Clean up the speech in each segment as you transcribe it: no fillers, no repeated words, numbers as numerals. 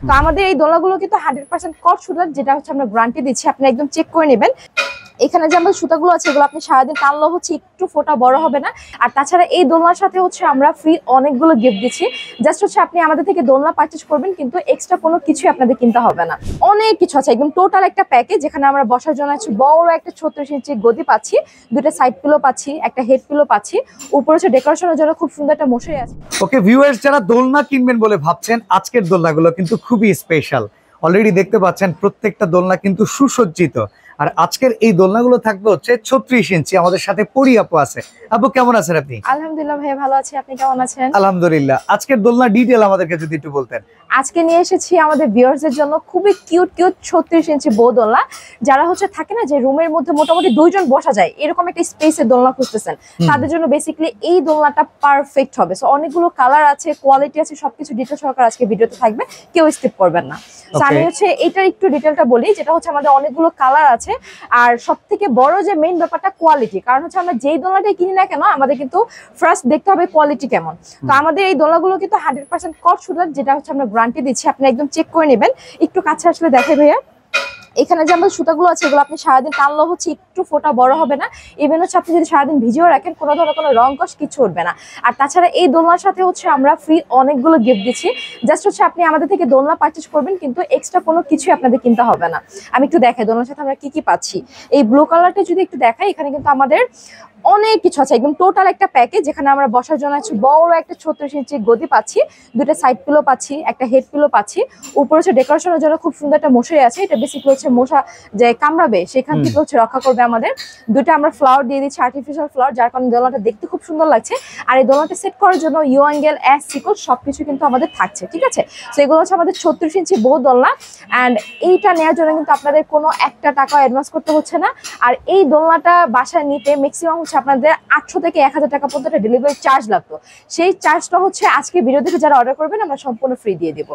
তো আমাদের এই দোলনাগুলো কিন্তু 100% কট সুতার, যেটা হচ্ছে আমরা গ্যারান্টি দিচ্ছি, আপনি একদম চেক করে নেবেন। এখানে যে আমাদের সুতাগুলো আছে এগুলো আপনি সারাদিন টানলেও হচ্ছে একটু ফোঁটা বড় হবে না। আর তাছাড়া এই দোলনার সাথে হচ্ছে আমরা ফ্রি অনেকগুলো গিফট দিচ্ছি। জাস্ট হচ্ছে আপনি আমাদের থেকে দোলনা পারচেজ করবেন, কিন্তু এক্সট্রা কোনো কিছুই আপনাদের কিনতে হবে না। অনেক কিছু আছে, একদম টোটাল একটা প্যাকেজ, যেখানে আমরা বসার জন্য আছে বড় একটা 36 ইঞ্চি গদি পাচ্ছি, দুটো সাইড পিলো পাচ্ছি, একটা হেড পিলো পাচ্ছি, উপরে হচ্ছে ডেকোরেশনের জন্য খুব সুন্দর একটা মশারি আছে। ওকে ভিউয়ার্স, যারা দোলনা কিনবেন বলে ভাবছেন, আজকের দোলনাগুলো কিন্তু খুবই স্পেশাল। অলরেডি দেখতে পাচ্ছেন প্রত্যেকটা দোলনা কিন্তু সুসজ্জিত। আর আজকের এই দোলনাগুলো থাকবে হচ্ছে 36 ইঞ্চি। আমাদের সাথে পরি আপু আছে। আপু কেমন আছেন আপনি? আলহামদুলিল্লাহ ভাই, ভালো আছি, আপনি কেমন আছেন? আলহামদুলিল্লাহ। আজকের দোলনা ডিটেইল আমাদেরকে যদি একটু বলতেন। আজকে নিয়ে এসেছি আমাদের ভিউয়ার্সদের জন্য খুবই কিউট 36 ইঞ্চি বউ দোলনা। যারা হচ্ছে থাকে না যে রুমের মধ্যে মোটামুটি 2 জন বসা যায়, এরকম একটা স্পেসের দোলনা খুঁজতেছেন, তাদের জন্য বেসিক্যালি এই দোলনাটা পারফেক্ট হবে। সো অনেকগুলো কালার আছে, কোয়ালিটি আছে, সবকিছু ডিটেইল সহকারে আজকে ভিডিওতে থাকবে, কেউ স্কিপ করবেন না। আমি হচ্ছে এটার একটু ডিটেইলটা বলি, যেটা হচ্ছে আমাদের অনেকগুলো কালার আছে। আর সবথেকে বড় যে মেইন ব্যাপারটা কোয়ালিটি, কারণ হচ্ছে আমরা যেই দোলনাটাই কিনি না কেন আমাদের কিন্তু ফার্স্ট দেখতে হবে কোয়ালিটি কেমন। তো আমাদের এই দোলনাগুলো কিন্তু 100% কট সুতার, যেটা হচ্ছে আমরা গ্যারান্টি দিচ্ছি, আপনি একদম চেক করে নেবেন। একটু কাছে আসলে দেখাই ভাইয়া, এখানে যে আমাদের সুতাগুলো আছে এগুলো আপনি সারাদিন টানলেও হচ্ছে একটু ফোঁটা বড় হবে না। ইভেন হচ্ছে আপনি যদি সারাদিন ভিজিয়েও রাখেন কোনো ধরনের কোনো রং কষ কিছু উঠবে না। আর তাছাড়া এই দোলনার সাথে হচ্ছে আমরা ফ্রি অনেকগুলো গিফট দিচ্ছি। জাস্ট হচ্ছে আপনি আমাদের থেকে দোলনা পারচেজ করবেন, কিন্তু এক্সট্রা কোনো কিছুই আপনাদের কিনতে হবে না। আমি একটু দেখাই দোলনার সাথে আমরা কি কি পাচ্ছি। এই ব্লু কালারটা যদি একটু দেখাই, এখানে কিন্তু আমাদের অনেক কিছু আছে, একদম টোটাল একটা প্যাকেজ, যেখানে আমরা বসার জন্য আছে বড় একটা 36 ইঞ্চি গদি পাচ্ছি, দুটো সাইড পিলো পাচ্ছি, একটা হেড পিলো পাচ্ছি, উপরে হচ্ছে ডেকোরেশনের জন্য খুব সুন্দর একটা মশারি আছে। এটা বেসিক্যালি হচ্ছে মশা যে কামড়াবে সেখান থেকে হচ্ছে রক্ষা করবে আমাদের। দুটো আমরা ফ্লাওয়ার দিয়ে দিচ্ছি, আর্টিফিশিয়াল ফ্লাওয়ার, যার কারণে দোলনাটা দেখতে খুব সুন্দর লাগছে। আর এই দোলনাটা সেট করার জন্য ইউ অ্যাঙ্গেল, অ্যাস সিকল সবকিছু কিন্তু আমাদের থাকছে, ঠিক আছে। তো এগুলো হচ্ছে আমাদের 36 ইঞ্চি বউ দোলনা। অ্যান্ড এইটা নেওয়ার জন্য কিন্তু আপনাদের কোনো একটা টাকা অ্যাডভান্স করতে হচ্ছে না। আর এই দোলনাটা বাসায় নিতে ম্যাক্সিমাম হচ্ছে আপনাদের 800 থেকে 1000 টাকা পর্যন্ত ডেলিভারি চার্জ লাগতো। সেই চার্জটা হচ্ছে আজকে ভিডিও দেখে যারা অর্ডার করবেন আমরা সম্পূর্ণ ফ্রি দিয়ে দেব।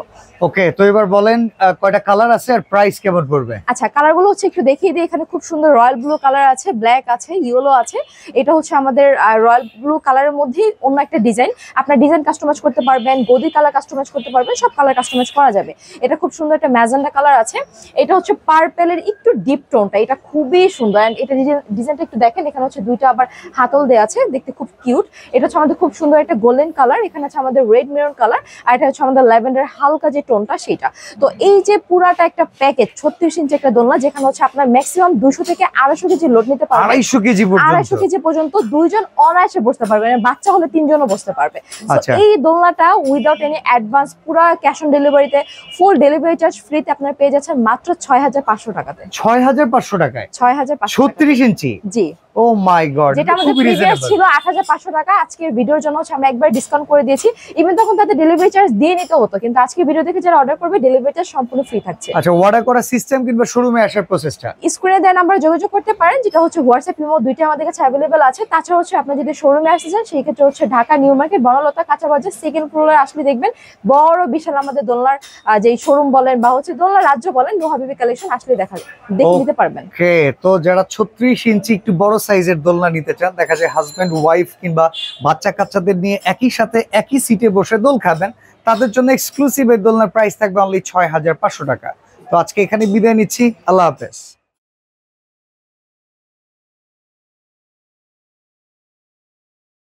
ওকে, তো এবার বলেন কয়টা কালার আছে আর প্রাইস কেমন পড়বে? আচ্ছা, কালারগুলো হচ্ছে একটু দেখিয়ে দিই। এখানে খুব সুন্দর রয়্যাল ব্লু কালার আছে, ব্ল্যাক আছে, ইয়েলো আছে। এটা হচ্ছে আমাদের রয়্যাল ব্লু কালারের মধ্যেই অন্য একটা ডিজাইন। আপনার ডিজাইন কাস্টমাইজ করতে পারবেন, গদি কালার কাস্টমাইজ করতে পারবেন, সব কালার কাস্টমাইজ করা যাবে। এটা খুব সুন্দর একটা ম্যাজেন্ডা কালার আছে। এটা হচ্ছে পার্পেলের একটু ডিপ টোনটা, এটা খুবই সুন্দর। এন্ড এটা ডিজাইনটা একটু দেখেন, এখানে হচ্ছে দুইটা আবার হাতল দেওয়া আছে, দেখতে খুব কিউট। এটা হচ্ছে আমাদের খুব সুন্দর একটা গোল্ডেন কালার, এখানে আছে আমাদের রেড মেরুন কালার, আর এটা হচ্ছে আমাদের ল্যাভেন্ডার হালকা যে টোনটা সেটা। তো এই যে পুরাটা একটা প্যাকেজ 36 ইঞ্চি একটা দোলনা, যেখানে হচ্ছে আপনার ম্যাক্সিমাম 200 থেকে 250 কেজি লোড নিতে পারবে। 250 কেজি পর্যন্ত, 250 কেজি পর্যন্ত দুইজন অনায়াসে বসতে পারবে, বাচ্চা হলে 3 জনও বসতে পারবে। এই দোলনাটা উইদাউট এনি অ্যাডভান্স, পুরা ক্যাশ অন ডেলিভারিতে, ফুল ডেলিভারি চার্জ ফ্রিতে আপনারা পেয়ে যাচ্ছেন মাত্র 6500 টাকাতে। 6500 টাকায় 6500 36 ইঞ্চি? জি। ও মাই গড, যেটা আমাদের প্রিভিয়াস ছিল 8500 টাকা, আজকের ভিডিওর জন্য হচ্ছে আমরা একবার ডিসকাউন্ট করে দিয়েছি। ইভেন তখন তাদের ডেলিভারি চার্জ দিয়ে নিতে হতো, কিন্তু আজকে ভিডিও দেখে যারা অর্ডার করবে ডেলিভারি চার্জ সম্পূর্ণ ফ্রি থাকছে। আচ্ছা, অর্ডার করার সিস্টেম কিংবা শোরুমে আসার প্রসেসটা স্ক্রিনে দেওয়া নাম্বারে যোগাযোগ করতে পারেন, যেটা হচ্ছে হোয়াটসঅ্যাপ, ইমো দুইটা আমাদের কাছে অ্যাভেলেবল আছে। তাছাড়া হচ্ছে আপনি যদি শোরুমে আসতে চান সেই ক্ষেত্রে হচ্ছে ঢাকা নিউ মার্কেট বনলতা কাঁচা বাজার সেকেন্ড ফ্লোরে আসলে দেখবেন বড় বিশাল আমাদের দোলনার যে শোরুম বলেন বা হচ্ছে দোলনার রাজ্য বলেন, নো হাবিবি কালেকশন আসলে দেখে নিতে পারবেন। ওকে, তো যারা 36 ইঞ্চি একটু বড় সাইজের দোলনা নিতে চান, দেখা যায় হাজবেন্ড ওয়াইফ কিংবা বাচ্চা কাচ্চাদের নিয়ে একই সাথে একই সিটে বসে দোল খাবেন, তাদের জন্য এক্সক্লুসিভ এই দোলনার প্রাইস থাকবে অনলি 6500 টাকা। তো আজকে এখানে বিদায় নিচ্ছি, আল্লাহ হাফেজ।